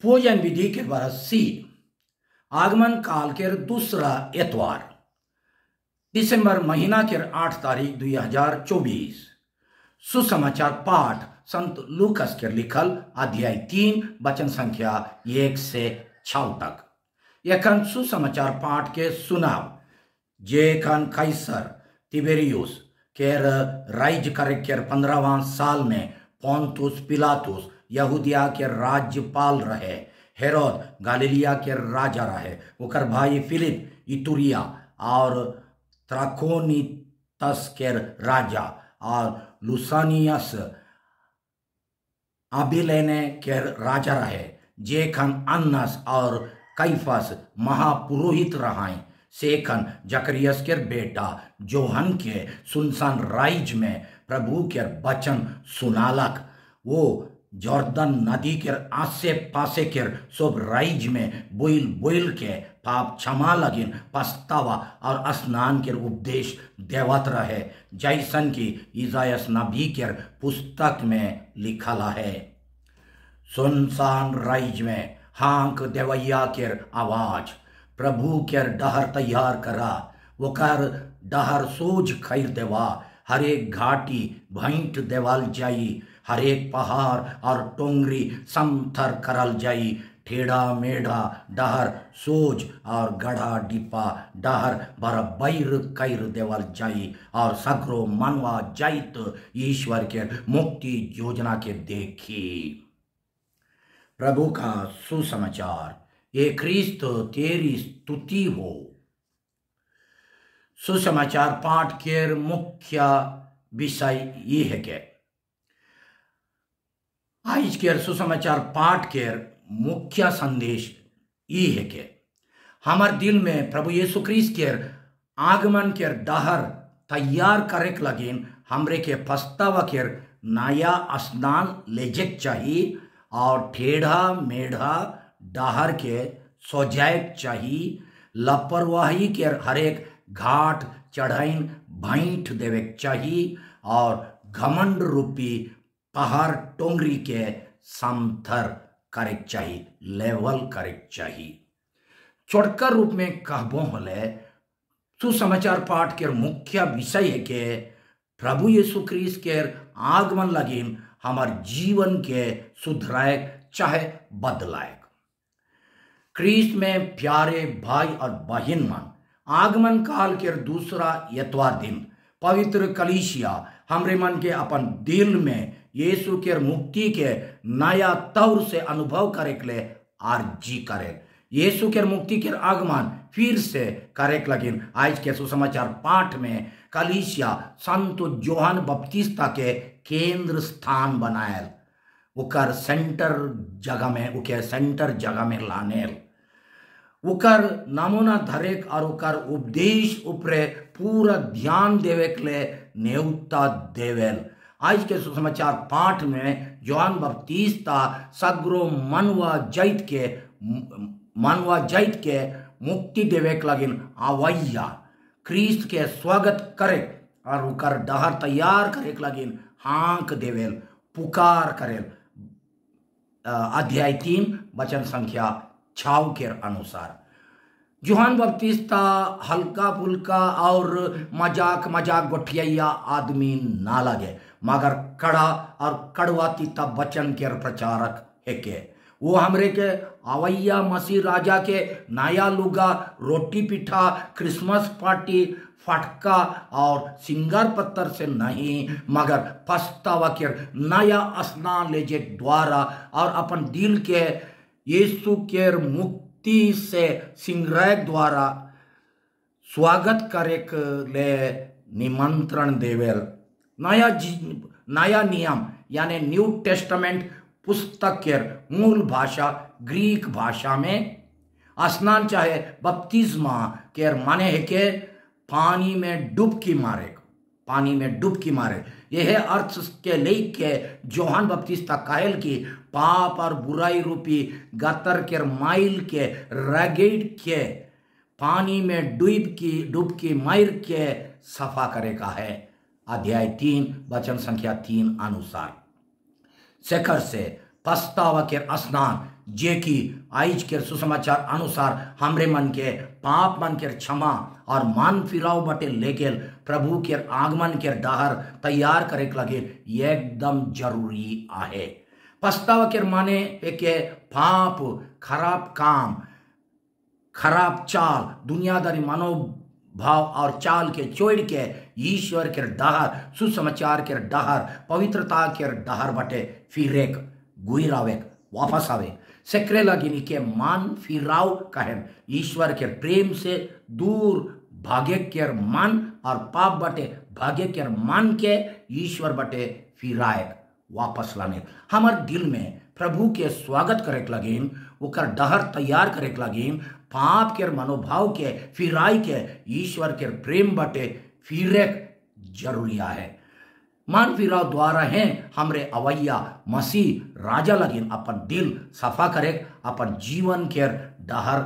पूजन विधि के बरस सी आगमन काल के दूसरा एतवार दिसंबर महीना के 8 तारीख 2024 सुसमाचार पाठ संत लूकस के लिखल अध्याय 3 वचन संख्या 1 से 6 तक। यखन सुसमाचार पाठ के सुनाव जेखन कैसर तिबेरियुस केर राज करे के 15वां साल में पोंतुस पिलातुस यहूदिया के राज्यपाल रहे, हेरोद गलीलिया के राजा रहे, ओकर भाई फिलिप इतुरिया और त्राकोनितस के राजा और लुसानियस अबिलेने के राजा रहे। जेखन अन्नस और कैफस महापुरोहित रहाय सेखन जकरियस के बेटा जोहन के सुनसान राइज में प्रभु के वचन सुनालक। वो जॉर्दन नदी के आसे पासे के सब राइज में बोइल बोइल के पाप क्षमा लगिन पछतावा और स्नान के उपदेश देवत रहे, जैसन की इसायास नबी के पुस्तक में लिखला है। सुनसान राइज में हांक देवैया के आवाज, प्रभु के डहर तैयार करा, वकर डहर सोझ खैर देवा, हरेक घाटी भैंट देवाल जाई, हरेक पहाड़ और टोंगरी समथर करल जाई, टेढ़ा मेढ़ा डहर सोझ और गढ़ा डिपा डहर बर बैर कैर देवल जाई, और सगरो मनवा जाइत ईश्वर के मुक्ति योजना के देखी। प्रभु का सुसमाचार। ये ख्रिस्त तेरी स्तुति हो। सुसमाचार पाठ के मुख्य विषय ये है कि आज के सुसमाचार पाठ के मुख्य संदेश ये है कि हमार दिल में प्रभु यीशु ख्रिस्त के आगमन के डहर तैयार करे के लगिन हमरे के पछतावा के नया स्नान लेजक चाहिए, और टेढ़ा मेढ़ा डहर के सोजायक चाहिए, लापरवाही के हरेक घाट चढ़ाइन भैंट देवे चाहिए, और घमंड रूपी पहाड़ टोंगरी के समथर करे चाहिए, लेवल करे चाहिए। चौड़कर रूप में कहबो होले सुसमाचार पाठ के मुख्य विषय है कि प्रभु यीशु ख्रिस्त के आगमन लगिन हमार जीवन के सुधरायक चाहे बदलायक। ख्रिस्त में प्यारे भाई और बहन मन, आगमन काल के दूसरा एतवार दिन पवित्र कलीसिया हमरे मन के अपन दिल में यीशु के मुक्ति के नया तौर से अनुभव करे के लिए आरजी करे। यीशु के मुक्ति के आगमन फिर से करे के लगिन आज के सुसमाचार पाठ में कलीसिया संत जोहन बपतिस्ता के केंद्र स्थान बनायल, उकर सेंटर जगह में लानेल, उकर नमूना धरेक और उकर उपदेश ऊपरे पूरा ध्यान देवे के लिए न्योता देवेल। आज के सुसमाचार पाठ में जोहन बपतिस्ता सगरो मनवा जाइत के मुक्ति देवे के लगिन आवैया ख्रिस्त के स्वागत करे और उकर डहर तैयार करे के लगिन हांक देवेल, पुकार करेल। अध्याय 3 वचन संख्या 6 के अनुसार जोहन बपतिस्ता हल्का फुल्का और मजाक गोठिया आदमी ना लगे, मगर कड़ा और कड़वा तीता वचन के प्रचारक है के वो हमरे के आवैया मसीह राजा के नया लुगा, रोटी पिठा, क्रिसमस पार्टी, फटका और सिंगार पत्थर से नहीं, मगर पछतावा के नया स्नान लेजे द्वारा और अपन दिल के यीशु के मुक्ति से सिंगरैक द्वारा स्वागत करे के ले निमंत्रण देवेल। नया नियम यानी न्यू टेस्टामेंट पुस्तक के मूल भाषा ग्रीक भाषा में स्नान चाहे बपतिस्मा के माने है के पानी में डुबकी मारे। यह अर्थ के लेके जोहन बपतिस्ता कहल की पाप और बुराई रूपी गतर के माइल के रगड़ के पानी में डुबकी मार के सफा करे का है। अध्याय 3 वचन संख्या 3 अनुसार शेखर से पछतावा के स्नान जे की आइज के सुसमाचार अनुसार हमरे मन के पाप मन के क्षमा और मान फिराव बटे लेकेल प्रभु के आगमन के डहर तैयार करे लगे एकदम जरूरी आहे। पछतावा के माने के पाप, खराब काम, खराब चाल, दुनियादारी मनोभाव और चाल के छोड़ के ईश्वर के डहर, सुसमाचार के डहर, पवित्रता के डहर बटे फिर एक गुइरावे वापस आवे सेक्रे लगिनी के मान फिराव कहे ईश्वर के प्रेम से दूर भाग्य के मन और पाप बटे भाग्य के मन के ईश्वर बटे फिराए वापस लाने हमार दिल में प्रभु के स्वागत करे लगिन, ओकर डहर तैयार करे लगिन, पाप के मनोभाव के फिराई के ईश्वर के प्रेम बटे फिरे जरूरी है। मान फिराव द्वारा हैं हमरे अवैया मसीह राजा लगिन अपन दिल सफा करे, अपन जीवन के डहर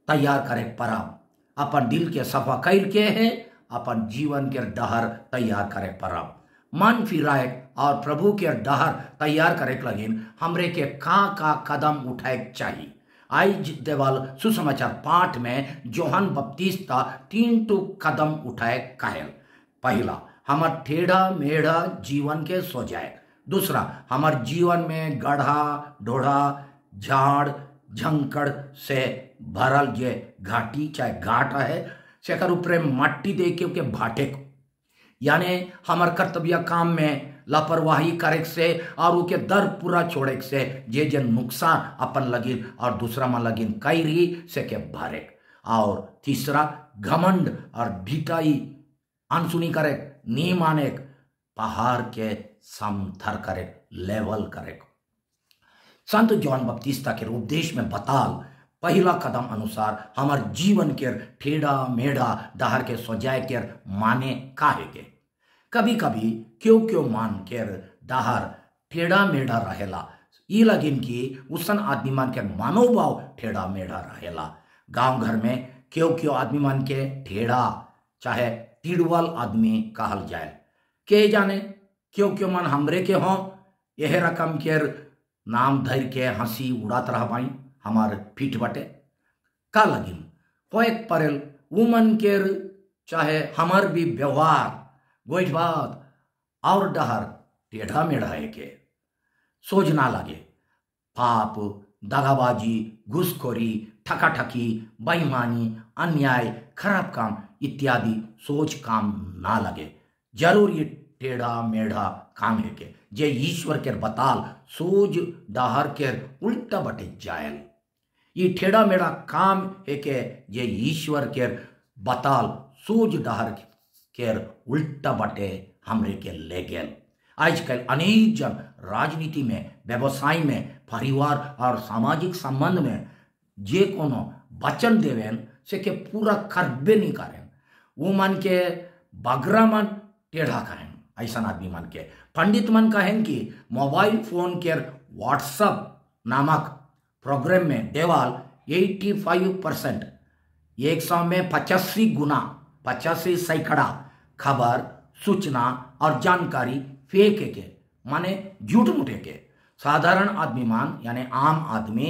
तैयार करे परम, अपन दिल के सफा कर के है अपन जीवन के डहर तैयार करे परम। मन फिराए और प्रभु के डहर तैयार करे लगिन हमरे के का कदम उठाए चाहिए। आज देवाल सुसमाचार पाठ में जोहन बपतिस्ता 3 कदम उठाए कहल। पहला, हमार टेढ़ा मेढ़ा जीवन के सो जाए। दूसरा, हमार जीवन में गढ़ा ढोढ़ा झाड़ झंकड़ से भरल जे घाटी चाहे घाट है सेकर ऊपर मट्टी दे के भाटे को, यानी हमार कर्तव्य काम में लापरवाही करे से और उके दर पूरा छोड़े से जे नुकसान अपन लगिन और दूसरा में लगिन कैरी से के भरे। और तीसरा, घमंड और ढिटाई अनसुनी करे, नी माने, पहाड़ के समथर करे, लेवल करे। संत जॉन बपतिस्ता के उपदेश में बताल पहला कदम अनुसार हमार जीवन के टेढ़ा मेढ़ा डहर के सजाए के माने काहे के। कभी कभी क्यों मान के डहर टेढ़ा मेढ़ा रहेला, ई लगिन की उसन आदमी मान के मनोभाव टेढ़ा मेढ़ा रहेला। गांव घर में क्यों आदमी मान के टेढ़ा चाहे टिड़वल आदमी कहल जाए, के जाने क्यों मन हमरे के हों यह रकम के नाम धर के हंसी उड़ात रह पाई हमार पीठ बटे का लगिन हो एक परेल उमन के चाहे हमार भी व्यवहार गोइठ बात और डहर टेढ़ा मेढ़ा के सोच ना लगे। पाप, दगाबाजी, घुसखोरी, ठकाठकी, बेईमानी, अन्याय, खराब काम इत्यादि सोच काम ना लगे। जरूर ये टेढ़ा मेढ़ा काम है के जे ईश्वर के बताल सोज डहर के उल्टा बटे जायल। ये टेढ़ा मेढ़ा काम है के जे ईश्वर के बताल सोज डहर के उल्टा बटे हमरे के ले गेल। आजकल अनेक जन राजनीति में, व्यवसाय में, परिवार और सामाजिक संबंध में जे कोनो वचन देवेन से के पूरा करबे नहीं करें, वो मन के बगरा मन टेढ़ा करें। ऐसा आदमी मन के पंडित मन कहें कि मोबाइल फोन के व्हाट्सएप नामक प्रोग्राम में देवाल 85% 100 में 85 गुना 85 सैकड़ा खबर, सूचना और जानकारी फेक के माने झूठ मूठे के। साधारण आदमी मान यानी आम आदमी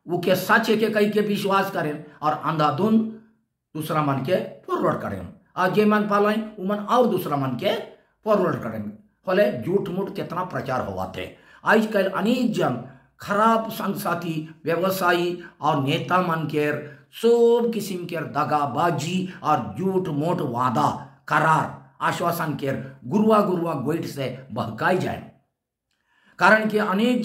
वो के सच के कई के विश्वास करें और अंधाधुन दूसरा मन के फॉरवर्ड करें, और जे मन पालाइन वो मन और दूसरा मन के फॉरवर्ड करें। फले झूठ मूठ कितना प्रचार हुआ थे। आजकल अनेक जन खराब संसाथी, व्यवसायी और नेता मन के सब किस्म के दगाबाजी और झूठ मूठ वादा करार आश्वासन के गुरुआ गोइठ से बहकाई जाए। कारण कि अनेक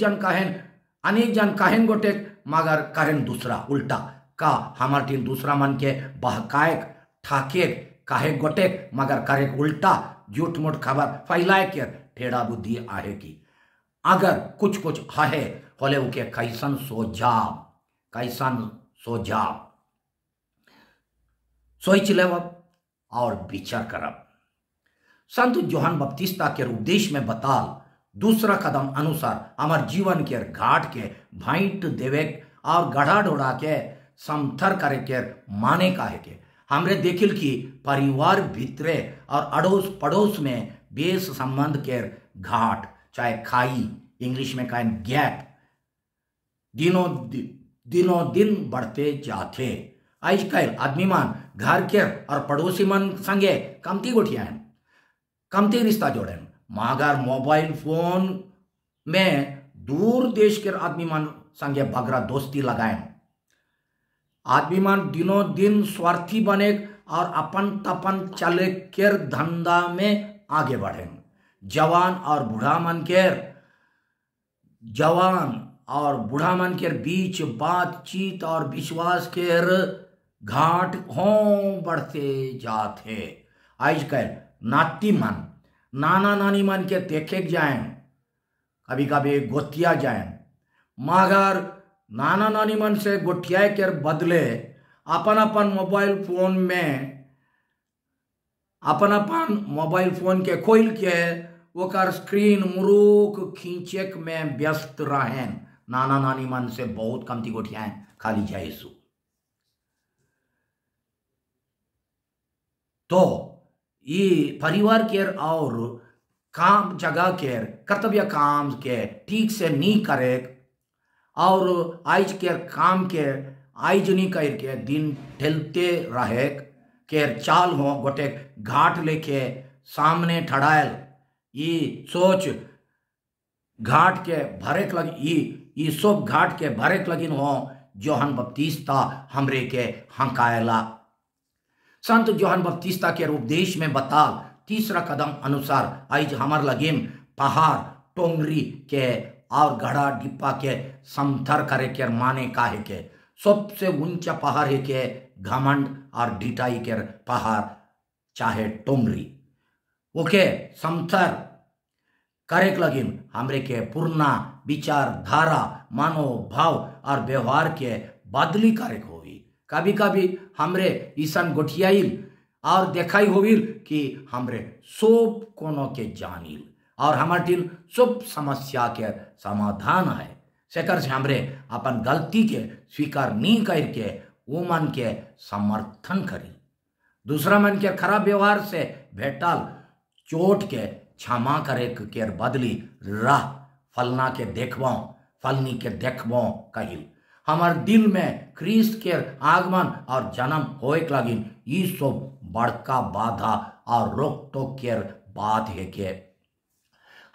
जन कहें गोटे मगर करें दूसरा उल्टा का हमार टीम दूसरा मन के बहकाए ठाके काहे गोटे मगर करे उल्टा झूठ मूठ खबर फैलाए के टेढ़ा बुद्धि आहे की। अगर कुछ है होले उके कैसन सोझाव सोच लेवब और विचार करब। संत जोहन बपतिस्ता के उपदेश में बताल दूसरा कदम अनुसार हमार जीवन के घाट के भाइट देवे और गढ़ा ढोड़ा के समथर करे के माने का है के हमरे देखिल कि परिवार भितरे और अड़ोस पड़ोस में बेस संबंध के घाट चाहे खाई इंग्लिश में कहें गैप दिनों दिन बढ़ते जाते। आजकल आदमी मान घर के और पड़ोसी मन संगे कमती गोठिया कमती रिश्ता जोड़े, मगर मोबाइल फोन में दूर देश के आदमी मान संगे बगरा दोस्ती लगाए। आदमी मान दिनों दिन स्वार्थी बने और अपन तपन चले के धंधा में आगे बढ़े। जवान और बूढ़ा मन के बीच बातचीत और विश्वास के घाट हों बढ़ते जाते। आजकल नाती मन नाना नानी मन के देखे जाए, कभी कभी गोतिया जाए, मगर नाना नानी मन से गोटिया के बदले अपन मोबाइल फोन के खोल के ओकर स्क्रीन मुरूक खींचे में व्यस्त रहें। नाना नानी मन से बहुत कमती गोटियां खाली जायसु। तो ये परिवार के और काम जगह के कर्तव्य काम के ठीक से नहीं करे और आज के काम के आज नहीं करके दिन ठेलते रहे के चाल हो गोटे घाट लेके सामने ठड़ायल ये सोच घाट के भरेक लगी ये सब घाट के भरेक लगिन हो जोहन बपतिस्ता हमरे के हंकायला। संत जोहन बपतिस्ता के उपदेश में बताल तीसरा कदम अनुसार आज हमार लगिन पहाड़ टोंगरी के और घड़ा डिप्पा के समथर करे के माने काहे के सबसे ऊंचा पहाड़ है के घमंड और ढिटाई के पहाड़ चाहे टोंगरी ओके समथर करे लगिन हमरे के पूर्णा विचार धारा मनोभाव और व्यवहार के बदली करे होगी। कभी कभी हमरे ईसन गोठियाइल और देखाई होविल कि हमरे सब कोनो के जानिल और हमार दिन सब समस्या के समाधान है। सेकर से हमरे अपन गलती के स्वीकार नहीं करके वो मन के समर्थन करी। दूसरा मन के खराब व्यवहार से भेटल चोट के क्षमा करे के बदली राह फलना के देखबो फलनी के देखबो कहिल। हमार दिल में ख्रीस्त के आगमन और जन्म होए लगिन ये सब बड़का बाधा और रोक टोक के बात है के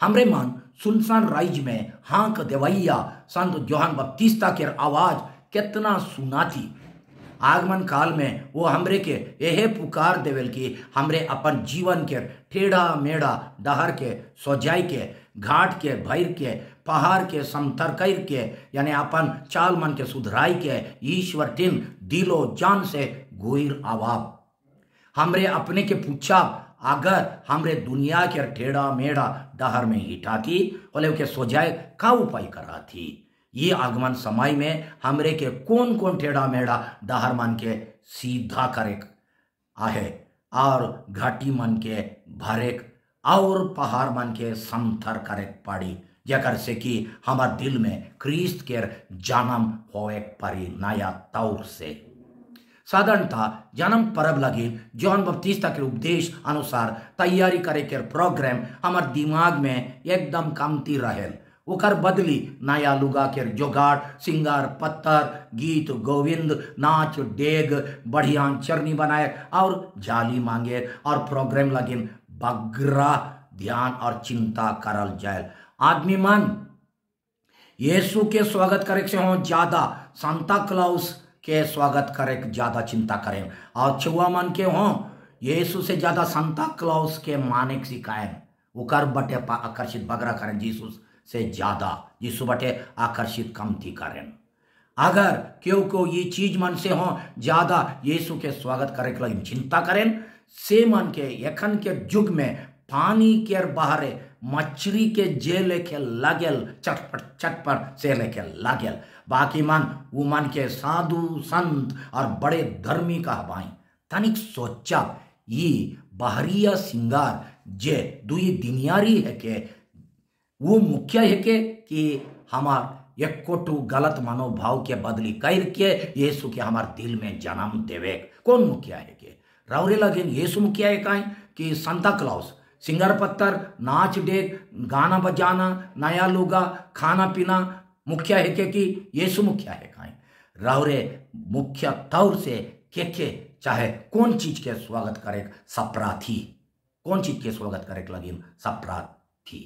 हमरे मन सुनसान राइज में हाँक देवैया संत जोहन बपतिस्ता के आवाज कितना सुना थी। आगमन काल में वो हमरे के यह पुकार देवेल कि हमरे अपन जीवन के टेढ़ा मेढ़ा डहर के सोजाई के घाट के भैर के पहाड़ के समतर कर के यानी अपन चाल मन के सुधराई के ईश्वर टिन दिलो जान से गोइर आवाब हमरे अपने के पूछा अगर हमरे दुनिया के टेढ़ा मेढ़ा डहर में हिटाती बोले के सोजाए का उपाय करा थी। ये आगमन समय में हमरे के कौन कौन टेढ़ा मेढ़ा डहर मन के सीधा करे आहे और घाटी मन के भरेक और पहाड़ मन के समथर करे पड़ी जकर से कि हमार दिल में ख्रीस्त के जन्म होए पड़ी नया तौर से। साधारणतः जन्म पर्व लगी जॉन बपतिस्ता के उपदेश अनुसार तैयारी करे के प्रोग्राम हमार दिमाग में एकदम कमती रहेल। ओकर बदली नया लुगा के जोगाड़ सिंगार पत्थर गीत गोविंद नाच डेग बढ़िया चरनी बनाए और जाली मांगे और प्रोग्राम लगिन बगरा ध्यान और चिंता करल जाए। आदमी मन यीशु के स्वागत करे से हो ज्यादा सांता क्लॉस के स्वागत करे ज्यादा चिंता करें और छुआ मन के हो यीशु से ज्यादा सांता क्लॉस के माने सिखाएं ओकर बटे आकर्षित बगरा करें यीशु से ज्यादा यीशु बटे आकर्षित कमती करें। अगर क्यों को ये चीज मन से हो ज्यादा यीशु के स्वागत करे के लिए चिंता करें से मन के यखन के युग में पानी के बहारे मछली के जे लेके लागेल चटपट से लेके लागेल बाकी मन वो मन के साधु संत और बड़े धर्मी कहवाई तनिक सोचा ये बाहरिया सिंगार जे दुई दुनियारी है के वो मुख्य है के कि हमार एक कोटू गलत मनोभाव के बदली करके यीशु के हमार दिल में जन्म देवे कौन मुखिया है के रावरे लगिन यीशु मुखिया है कहीं कि सांता क्लॉस सिंगर पत्थर नाच डेग गाना बजाना नया लुगा खाना पीना मुख्य है कि यीशु मुख्य है काई रावरे मुख्य तौर से के चाहे कौन चीज के स्वागत करे सप्रार्थी कौन चीज के स्वागत करे लगिन सप्रार्थी।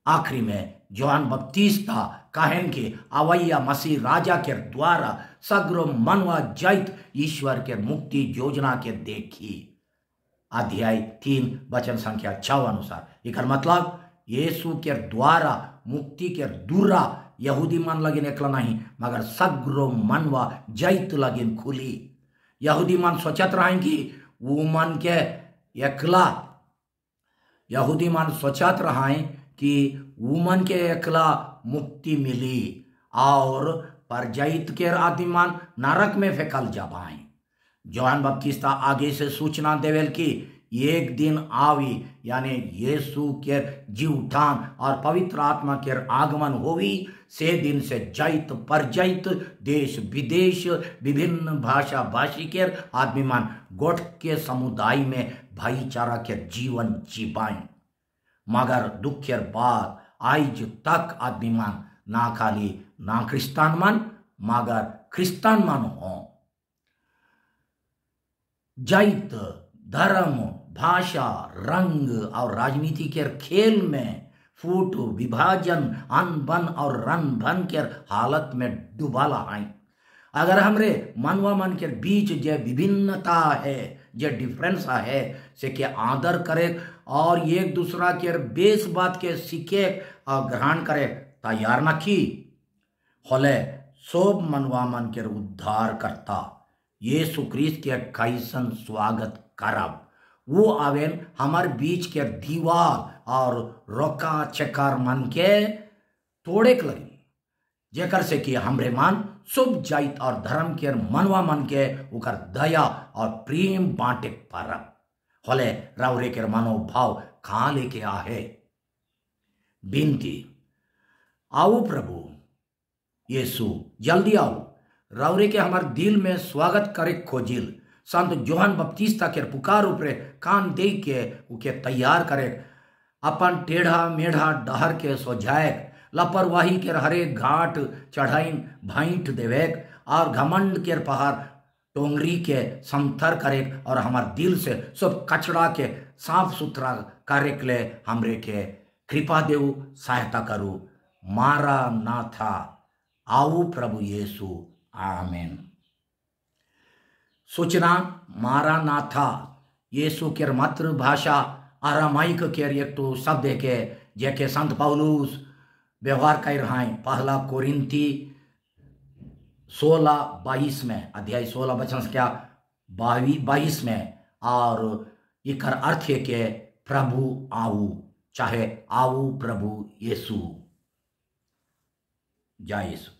आखिरी में जोहान बपतिस्ता कहन के अवैया मसीह राजा के द्वारा सग्र मनवा जैत ईश्वर के मुक्ति योजना के देखी अध्याय 3 वचन संख्या 6 अनुसार एकर मतलब यीशु के द्वारा मुक्ति के दूरा यहूदी मन लगिन एकला नहीं मगर सग्रो मनवा जैत लगिन खुली। यहूदी मन सोचत रहे कि वो मन के एकला यहूदी मन सोचत रहे कि वुमन के एकला मुक्ति मिली और पर जैत के आदमी मन नरक में फेंकल जाबाई। जोहान बपतिस्ता आगे से सूचना देवेल कि एक दिन आवी यानी यीशु के जी उठान और पवित्र आत्मा के आगमन होवी से दिन से जैत पर जैत देश विदेश विभिन्न भाषा भाषी के आदमी मान गोठ के समुदाय में भाईचारा के जीवन जीवाएं। मगर दुखेर बात आज तक आदमी मान ना खाली ना क्रिस्तान मन मगर क्रिस्तान मन हो जैत धर्म भाषा रंग और राजनीति के खेल में फूट विभाजन अनबन और रन भन के हालत में डुबाला है। अगर हमरे मनवा मन के बीच जे विभिन्नता है जे डिफरेंस है से के आदर करे और एक दूसरा के बेस बात के सीखे और ग्रहण करे तैयार न की होले सब मनवा मन के उद्धार करता यीशु ख्रीस्त के कैसन स्वागत करब वो आवेन हमार बीच के दीवार और रोका चकार मन के तोड़े के लगी जेकर से कि हमरे मन शुभ जाइत और धर्म के मनवा मन के उकर दया और प्रेम बांटे परब होले रावरे के मनोभाव कहाँ लेके आहे बिनती आओ प्रभु यीशु जल्दी आओ रावरे के हमार दिल में स्वागत करे खोजिल संत जोहान बपतिस्ता के पुकार ऊपरे कान दे के उके तैयार करे अपन टेढ़ा मेढ़ा डहर के सोझाए लापरवाही के हरे घाट चढ़ाइन भाइंट देवेक और घमंड के पहाड़ टोंगरी के समथर करे और हमार दिल से सब कचड़ा के साफ सुथरा करे के लिए हमरे के कृपा देव सहायता करू मारा ना था आओ प्रभु यीशु आमीन। सूचना मारा ना था यीशु के मातृभाषा आरामाइक के एक तो शब्द के जेके संत पौलुस व्यवहार कर रहा है पहला कोरिंथी 16:22 में अध्याय 16 वचन क्या 22 में और इकर अर्थ है के प्रभु आओ चाहे आओ प्रभु यीशु जय यीशु।